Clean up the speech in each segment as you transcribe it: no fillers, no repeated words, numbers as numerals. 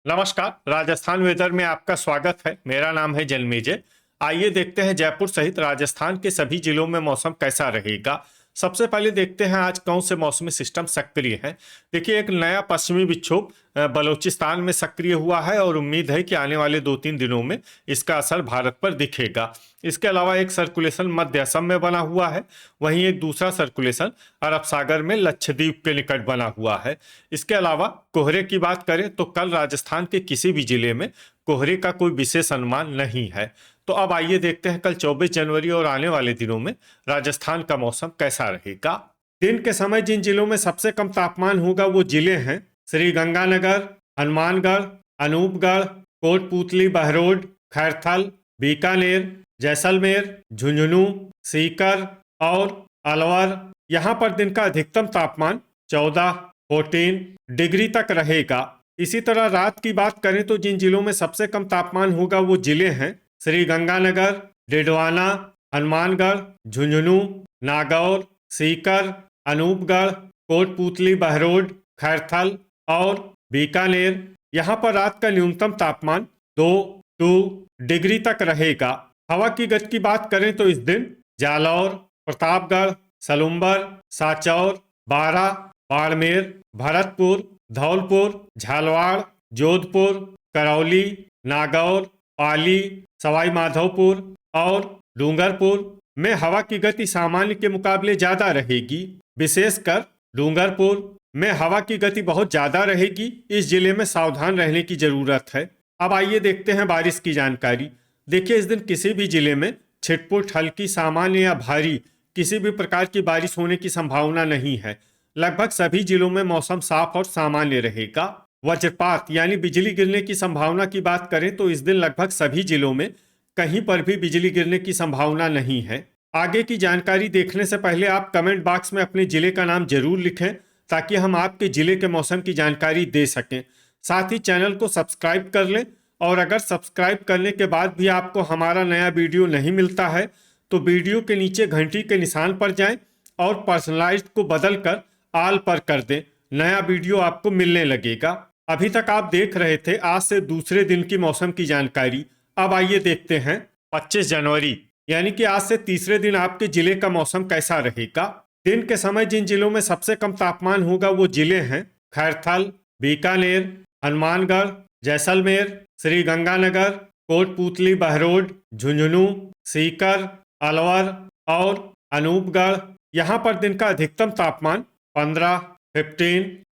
नमस्कार। राजस्थान वेदर में आपका स्वागत है। मेरा नाम है जन्मेजय। आइए देखते हैं जयपुर सहित राजस्थान के सभी जिलों में मौसम कैसा रहेगा। सबसे पहले देखते हैं आज कौन से मौसमी सिस्टम सक्रिय हैं। देखिए, एक नया पश्चिमी विक्षोभ बलूचिस्तान में सक्रिय हुआ है और उम्मीद है कि आने वाले 2-3 दिनों में इसका असर भारत पर दिखेगा। इसके अलावा एक सर्कुलेशन मध्य असम में बना हुआ है। वहीं एक दूसरा सर्कुलेशन अरब सागर में लक्षद्वीप के निकट बना हुआ है। इसके अलावा कोहरे की बात करें तो कल राजस्थान के किसी भी जिले में कोहरे का कोई विशेष अनुमान नहीं है। तो अब आइए देखते हैं कल 24 जनवरी और आने वाले दिनों में राजस्थान का मौसम कैसा रहेगा। दिन के समय जिन जिलों में सबसे कम तापमान होगा वो जिले हैं श्री गंगानगर, हनुमानगढ़, अनूपगढ़, कोटपूतली, बहरोड, खैरथल, बीकानेर, जैसलमेर, झुंझुनू, सीकर और अलवर। यहाँ पर दिन का अधिकतम तापमान 14 डिग्री तक रहेगा। इसी तरह रात की बात करें तो जिन जिलों में सबसे कम तापमान होगा वो जिले हैं श्री गंगानगर, डिडवाना, हनुमानगढ़, झुंझुनू, नागौर, सीकर, अनूपगढ़, कोटपूतली, बहरोड, खैरथल और बीकानेर। यहाँ पर रात का न्यूनतम तापमान 2 डिग्री तक रहेगा। हवा की गति की बात करें तो इस दिन जालौर, प्रतापगढ़, सलुम्बर, साचौर, बारा, बाड़मेर, भरतपुर, धौलपुर, झालवाड़, जोधपुर, करौली, नागौर, पाली, सवाई माधोपुर और डूंगरपुर में हवा की गति सामान्य के मुकाबले ज्यादा रहेगी। विशेषकर डूंगरपुर में हवा की गति बहुत ज्यादा रहेगी। इस जिले में सावधान रहने की जरूरत है। अब आइए देखते हैं बारिश की जानकारी। देखिए, इस दिन किसी भी जिले में छिटपुट, हल्की, सामान्य या भारी किसी भी प्रकार की बारिश होने की संभावना नहीं है। लगभग सभी जिलों में मौसम साफ और सामान्य रहेगा। वज्रपात यानी बिजली गिरने की संभावना की बात करें तो इस दिन लगभग सभी जिलों में कहीं पर भी बिजली गिरने की संभावना नहीं है। आगे की जानकारी देखने से पहले आप कमेंट बॉक्स में अपने जिले का नाम जरूर लिखें ताकि हम आपके जिले के मौसम की जानकारी दे सकें। साथ ही चैनल को सब्सक्राइब कर लें और अगर सब्सक्राइब करने के बाद भी आपको हमारा नया वीडियो नहीं मिलता है तो वीडियो के नीचे घंटी के निशान पर जाएं और पर्सनलाइज्ड को बदलकर आल पर कर दें। नया वीडियो आपको मिलने लगेगा। अभी तक आप देख रहे थे आज से दूसरे दिन की मौसम की जानकारी। अब आइए देखते हैं 25 जनवरी यानी कि आज से तीसरे दिन आपके जिले का मौसम कैसा रहेगा। दिन के समय जिन जिलों में सबसे कम तापमान होगा वो जिले हैं खैरथल, बीकानेर, हनुमानगढ़, जैसलमेर, श्री गंगानगर, कोटपूतली, बहरोड, झुंझुनू, सीकर, अलवर और अनूपगढ़। यहाँ पर दिन का अधिकतम तापमान 15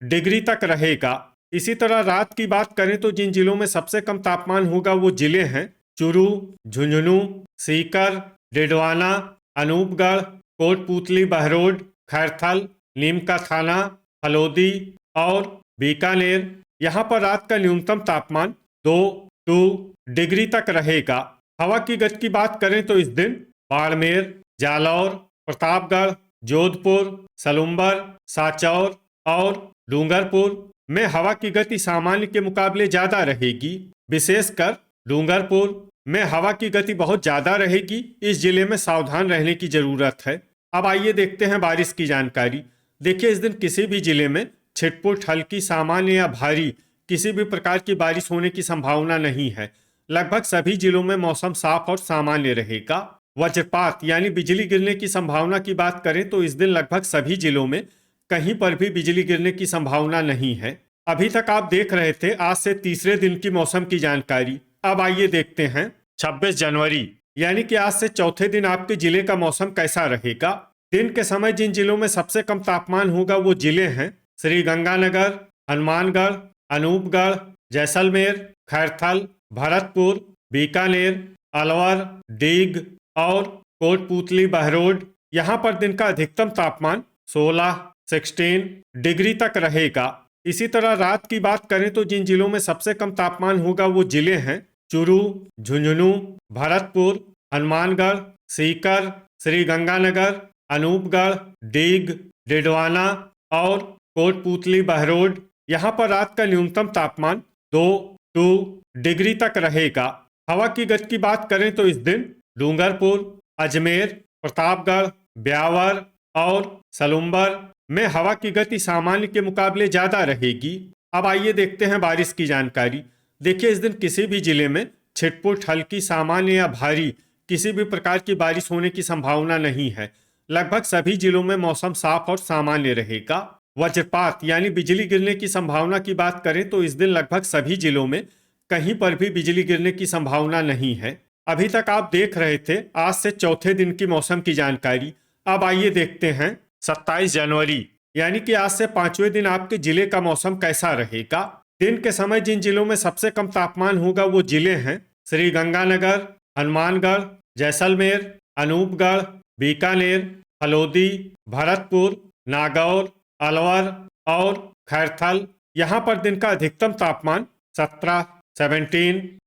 डिग्री तक रहेगा। इसी तरह रात की बात करें तो जिन जिलों में सबसे कम तापमान होगा वो जिले हैं चुरू, झुंझुनू, सीकर, डिडवाना, अनूपगढ़, कोटपूतली, बहरोड, खैरथल, नीमका थाना, हलोदी और बीकानेर। यहाँ पर रात का न्यूनतम तापमान 2 डिग्री तक रहेगा। हवा की गति की बात करें तो इस दिन बाड़मेर, जालौर, प्रतापगढ़, जोधपुर, सलुम्बर, साचौर और डूंगरपुर में हवा की गति सामान्य के मुकाबले ज्यादा रहेगी। विशेषकर डूंगरपुर में हवा की गति बहुत ज्यादा रहेगी। इस जिले में सावधान रहने की जरूरत है। अब आइए देखते हैं बारिश की जानकारी। देखिए, इस दिन किसी भी जिले में छिटपुट, हल्की, सामान्य या भारी किसी भी प्रकार की बारिश होने की संभावना नहीं है। लगभग सभी जिलों में मौसम साफ और सामान्य रहेगा। वज्रपात यानी बिजली गिरने की संभावना की बात करें तो इस दिन लगभग सभी जिलों में कहीं पर भी बिजली गिरने की संभावना नहीं है। अभी तक आप देख रहे थे आज से तीसरे दिन की मौसम की जानकारी। अब आइए देखते हैं 26 जनवरी यानी कि आज से चौथे दिन आपके जिले का मौसम कैसा रहेगा। दिन के समय जिन जिलों में सबसे कम तापमान होगा वो जिले हैं श्री गंगानगर, हनुमानगढ़, अनूपगढ़, जैसलमेर, खैरथल, भरतपुर, बीकानेर, अलवर, डीग और कोटपूतली, बहरोड। यहाँ पर दिन का अधिकतम तापमान 16 डिग्री तक रहेगा। इसी तरह रात की बात करें तो जिन जिलों में सबसे कम तापमान होगा वो जिले हैं चुरू, झुंझुनू, भरतपुर, हनुमानगढ़, सीकर, श्री गंगानगर, अनूपगढ़, डीग, डिडवाना और कोटपूतली, बहरोड। यहाँ पर रात का न्यूनतम तापमान 2 डिग्री तक रहेगा। हवा की गति की बात करें तो इस दिन डूंगरपुर, अजमेर, प्रतापगढ़, ब्यावर और सलुम्बर में हवा की गति सामान्य के मुकाबले ज्यादा रहेगी। अब आइए देखते हैं बारिश की जानकारी। देखिए इस दिन किसी भी जिले में छिटपुट हल्की सामान्य या भारी किसी भी प्रकार की बारिश होने की संभावना नहीं है। लगभग सभी जिलों में मौसम साफ और सामान्य रहेगा। वज्रपात यानी बिजली गिरने की संभावना की बात करें तो इस दिन लगभग सभी जिलों में कहीं पर भी बिजली गिरने की संभावना नहीं है। अभी तक आप देख रहे थे आज से चौथे दिन की मौसम की जानकारी। अब आइए देखते हैं 27 जनवरी यानी कि आज से पांचवें दिन आपके जिले का मौसम कैसा रहेगा। दिन के समय जिन जिलों में सबसे कम तापमान होगा वो जिले हैं श्री गंगानगर, हनुमानगढ़, जैसलमेर, अनूपगढ़, बीकानेर, फलोदी, भरतपुर, नागौर, अलवर और खैरथल। यहाँ पर दिन का अधिकतम तापमान 17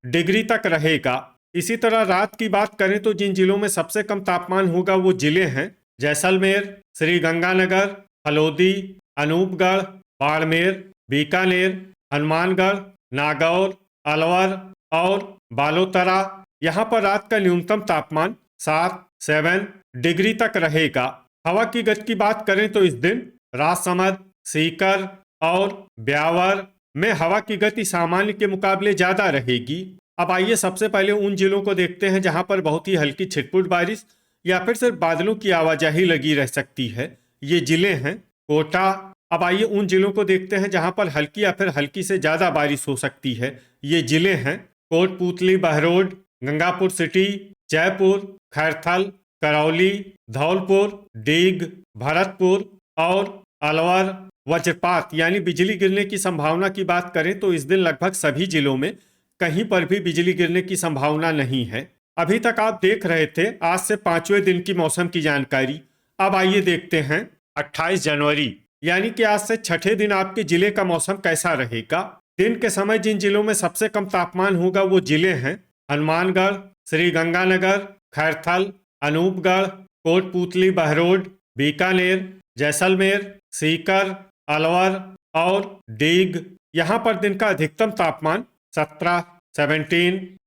डिग्री तक रहेगा। इसी तरह रात की बात करें तो जिन जिलों में सबसे कम तापमान होगा वो जिले हैं जैसलमेर, श्री गंगानगर, फलोदी, अनूपगढ़, बाड़मेर, बीकानेर, हनुमानगढ़, नागौर, अलवर और बालोतरा। यहाँ पर रात का न्यूनतम तापमान 7 डिग्री तक रहेगा। हवा की गति की बात करें तो इस दिन राजसमंद, सीकर और ब्यावर में हवा की गति सामान्य के मुकाबले ज्यादा रहेगी। अब आइए सबसे पहले उन जिलों को देखते हैं जहां पर बहुत ही हल्की छिटपुट बारिश या फिर सिर्फ बादलों की आवाजाही लगी रह सकती है। ये जिले हैं कोटा। अब आइए उन जिलों को देखते हैं जहां पर हल्की या फिर हल्की से ज्यादा बारिश हो सकती है। ये जिले हैं कोटपूतली, बहरोड, गंगापुर सिटी, जयपुर, खैरथल, करौली, धौलपुर, डीग, भरतपुर और अलवर। वज्रपात यानी बिजली गिरने की संभावना की बात करें तो इस दिन लगभग सभी जिलों में कहीं पर भी बिजली गिरने की संभावना नहीं है। अभी तक आप देख रहे थे आज से पांचवें दिन की मौसम की जानकारी। अब आइए देखते हैं 28 जनवरी यानी कि आज से छठे दिन आपके जिले का मौसम कैसा रहेगा। दिन के समय जिन जिलों में सबसे कम तापमान होगा वो जिले हैं हनुमानगढ़, श्री गंगानगर, खैरथल, अनूपगढ़, कोटपूतली, बहरोड, बीकानेर, जैसलमेर, सीकर, अलवर और डीग। यहाँ पर दिन का अधिकतम तापमान 17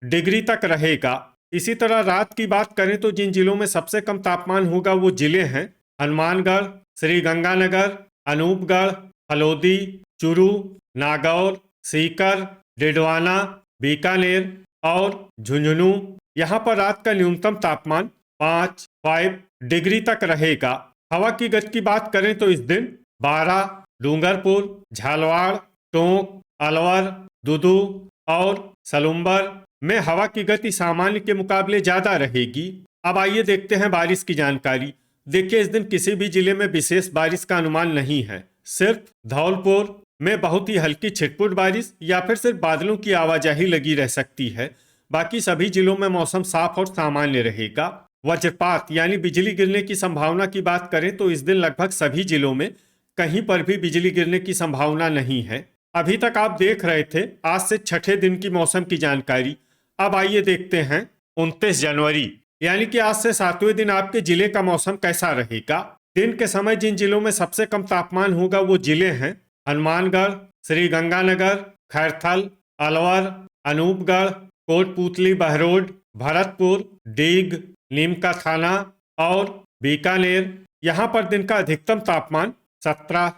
डिग्री तक रहेगा। इसी तरह रात की बात करें तो जिन जिलों में सबसे कम तापमान होगा वो जिले हैं हनुमानगढ़, श्री गंगानगर, अनूपगढ़, फलोदी, चूरू, नागौर, सीकर, डिडवाना, बीकानेर और झुंझुनू। यहाँ पर रात का न्यूनतम तापमान 5 डिग्री तक रहेगा। हवा की गति की बात करें तो इस दिन 12, डूंगरपुर, झालवाड़, टोंक, अलवर, दुदू और सलुम्बर में हवा की गति सामान्य के मुकाबले ज्यादा रहेगी। अब आइए देखते हैं बारिश की जानकारी। देखिए इस दिन किसी भी जिले में विशेष बारिश का अनुमान नहीं है। सिर्फ धौलपुर में बहुत ही हल्की छिटपुट बारिश या फिर सिर्फ बादलों की आवाजाही लगी रह सकती है। बाकी सभी जिलों में मौसम साफ और सामान्य रहेगा। वज्रपात यानी बिजली गिरने की संभावना की बात करें तो इस दिन लगभग सभी जिलों में कहीं पर भी बिजली गिरने की संभावना नहीं है। अभी तक आप देख रहे थे आज से छठे दिन की मौसम की जानकारी। अब आइए देखते हैं 29 जनवरी यानी कि आज से सातवें दिन आपके जिले का मौसम कैसा रहेगा। दिन के समय जिन जिलों में सबसे कम तापमान होगा वो जिले हैं हनुमानगढ़, श्री गंगानगर, खैरथल, अलवर, अनूपगढ़, कोटपूतली, बहरोड, भरतपुर, डीग, नीमका थाना और बीकानेर। यहाँ पर दिन का अधिकतम तापमान 17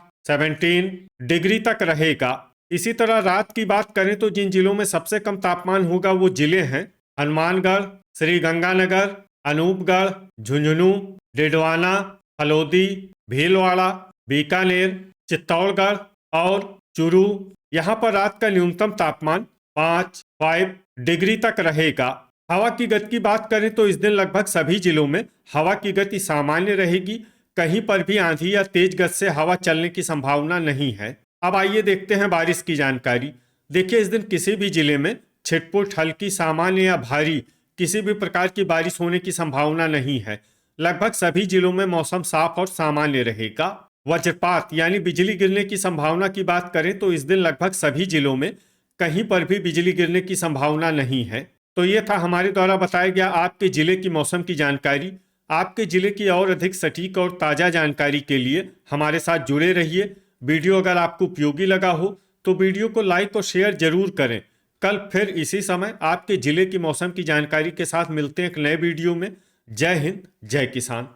डिग्री तक रहेगा। इसी तरह रात की बात करें तो जिन जिलों में सबसे कम तापमान होगा वो जिले हैं हनुमानगढ़, श्री गंगानगर, अनूपगढ़, झुंझुनू, डिडवाना, फलोदी, भीलवाड़ा, बीकानेर, चित्तौड़गढ़ और चूरू। यहाँ पर रात का न्यूनतम तापमान 5 डिग्री तक रहेगा। हवा की गति की बात करें तो इस दिन लगभग सभी जिलों में हवा की गति सामान्य रहेगी। कहीं पर भी आंधी या तेज गति से हवा चलने की संभावना नहीं है। अब आइए देखते हैं बारिश की जानकारी। देखिए इस दिन किसी भी जिले में छिटपुट हल्की सामान्य या भारी किसी भी प्रकार की बारिश होने की संभावना नहीं है। लगभग सभी जिलों में मौसम साफ और सामान्य रहेगा। वज्रपात यानी बिजली गिरने की संभावना की बात करें तो इस दिन लगभग सभी जिलों में कहीं पर भी बिजली गिरने की संभावना नहीं है। तो ये था हमारे द्वारा बताया गया आपके जिले की मौसम की जानकारी। आपके जिले की और अधिक सटीक और ताज़ा जानकारी के लिए हमारे साथ जुड़े रहिए। वीडियो अगर आपको उपयोगी लगा हो तो वीडियो को लाइक और शेयर जरूर करें। कल फिर इसी समय आपके जिले की मौसम की जानकारी के साथ मिलते हैं एक नए वीडियो में। जय हिंद, जय किसान।